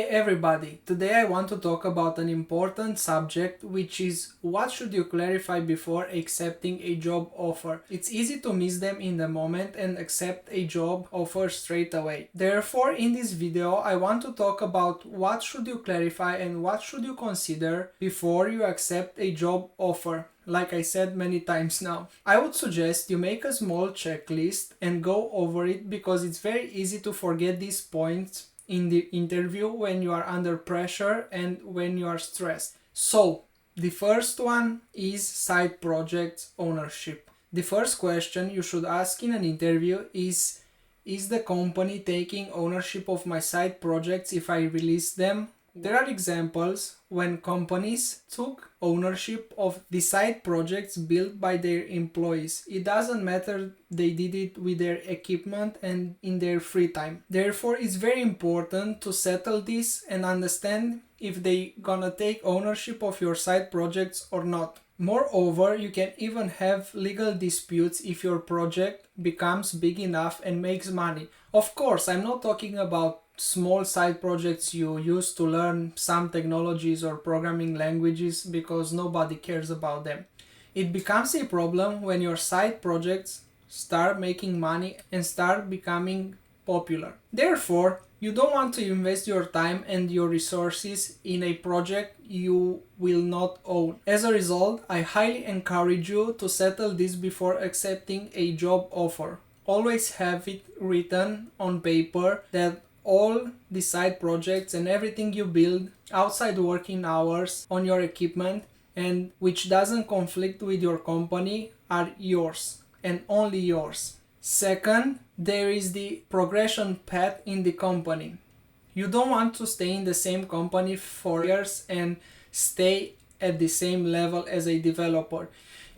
everybody, today I want to talk about an important subject, which is what should you clarify before accepting a job offer. It's easy to miss them in the moment and accept a job offer straight away. Therefore, in this video I want to talk about what should you clarify and what should you consider before you accept a job offer. Like I said many times now. I would suggest you make a small checklist and go over it because it's very easy to forget these points in the interview when you are under pressure and when you are stressed. So, the first one is side projects ownership. The first question you should ask in an interview is the company taking ownership of my side projects if I release them? There are examples when companies took ownership of the side projects built by their employees. It doesn't matter, they did it with their equipment and in their free time. Therefore, it's very important to settle this and understand if they gonna take ownership of your side projects or not. Moreover, you can even have legal disputes if your project becomes big enough and makes money. Of course, I'm not talking about small side projects you use to learn some technologies or programming languages because nobody cares about them. It becomes a problem when your side projects start making money and start becoming popular. Therefore, you don't want to invest your time and your resources in a project you will not own. As a result, I highly encourage you to settle this before accepting a job offer. Always have it written on paper that all the side projects and everything you build outside working hours on your equipment and which doesn't conflict with your company are yours and only yours. Second, there is the progression path in the company. You don't want to stay in the same company for years and stay at the same level as a developer.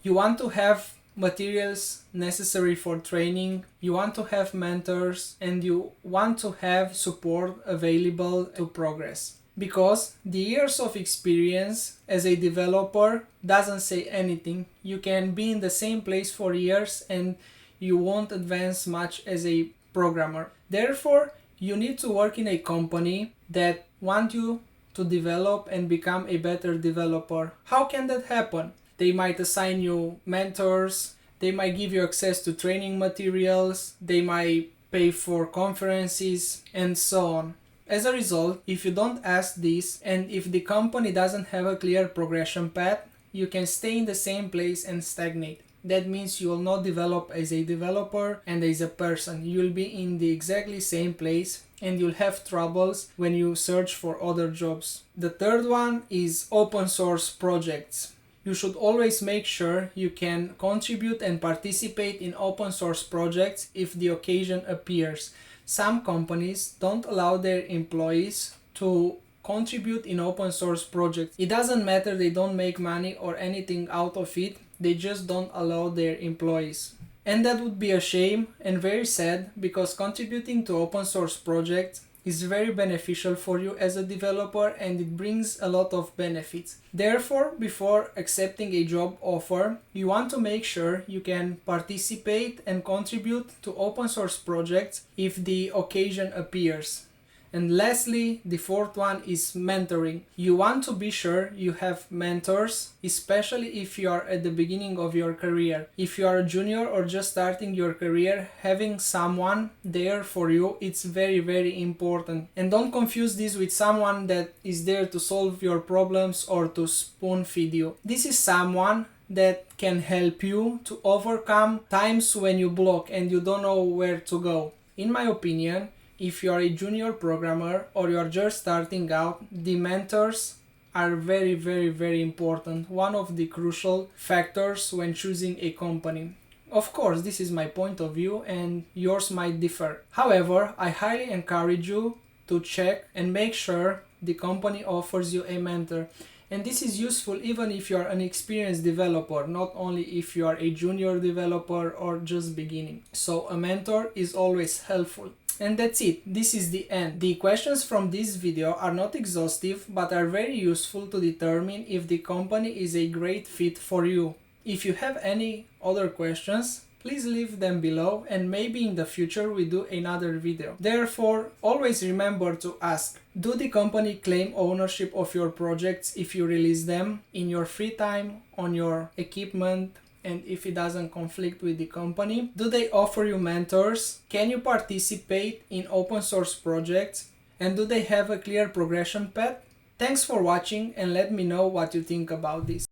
You want to have materials necessary for training, you want to have mentors, and you want to have support available to progress. Because the years of experience as a developer doesn't say anything. You can be in the same place for years and you won't advance much as a programmer. Therefore, you need to work in a company that want you to develop and become a better developer. How can that happen? They might assign you mentors, they might give you access to training materials, they might pay for conferences, and so on. As a result, if you don't ask this and if the company doesn't have a clear progression path, you can stay in the same place and stagnate. That means you will not develop as a developer and as a person. You'll be in the exactly same place and you'll have troubles when you search for other jobs. The third one is open source projects. You should always make sure you can contribute and participate in open source projects if the occasion appears. Some companies don't allow their employees to contribute in open source projects. It doesn't matter, they don't make money or anything out of it, they just don't allow their employees. And that would be a shame and very sad because contributing to open source projects is very beneficial for you as a developer and it brings a lot of benefits. Therefore, before accepting a job offer, you want to make sure you can participate and contribute to open source projects if the occasion appears. And lastly, the fourth one is mentoring. You want to be sure you have mentors, especially if you are at the beginning of your career. If you are a junior or just starting your career, having someone there for you, it's very, very important. And don't confuse this with someone that is there to solve your problems or to spoon feed you. This is someone that can help you to overcome times when you block and you don't know where to go. In my opinion, if you are a junior programmer or you are just starting out, the mentors are very, very, very important. One of the crucial factors when choosing a company. Of course, this is my point of view and yours might differ. However, I highly encourage you to check and make sure the company offers you a mentor. And this is useful even if you are an experienced developer, not only if you are a junior developer or just beginning. So a mentor is always helpful. And that's it, this is the end. The questions from this video are not exhaustive but are very useful to determine if the company is a great fit for you. If you have any other questions, please leave them below and maybe in the future we do another video. Therefore, always remember to ask, do the company claim ownership of your projects if you release them in your free time, on your equipment, and if it doesn't conflict with the company? Do they offer you mentors? Can you participate in open source projects? And do they have a clear progression path? Thanks for watching and let me know what you think about this.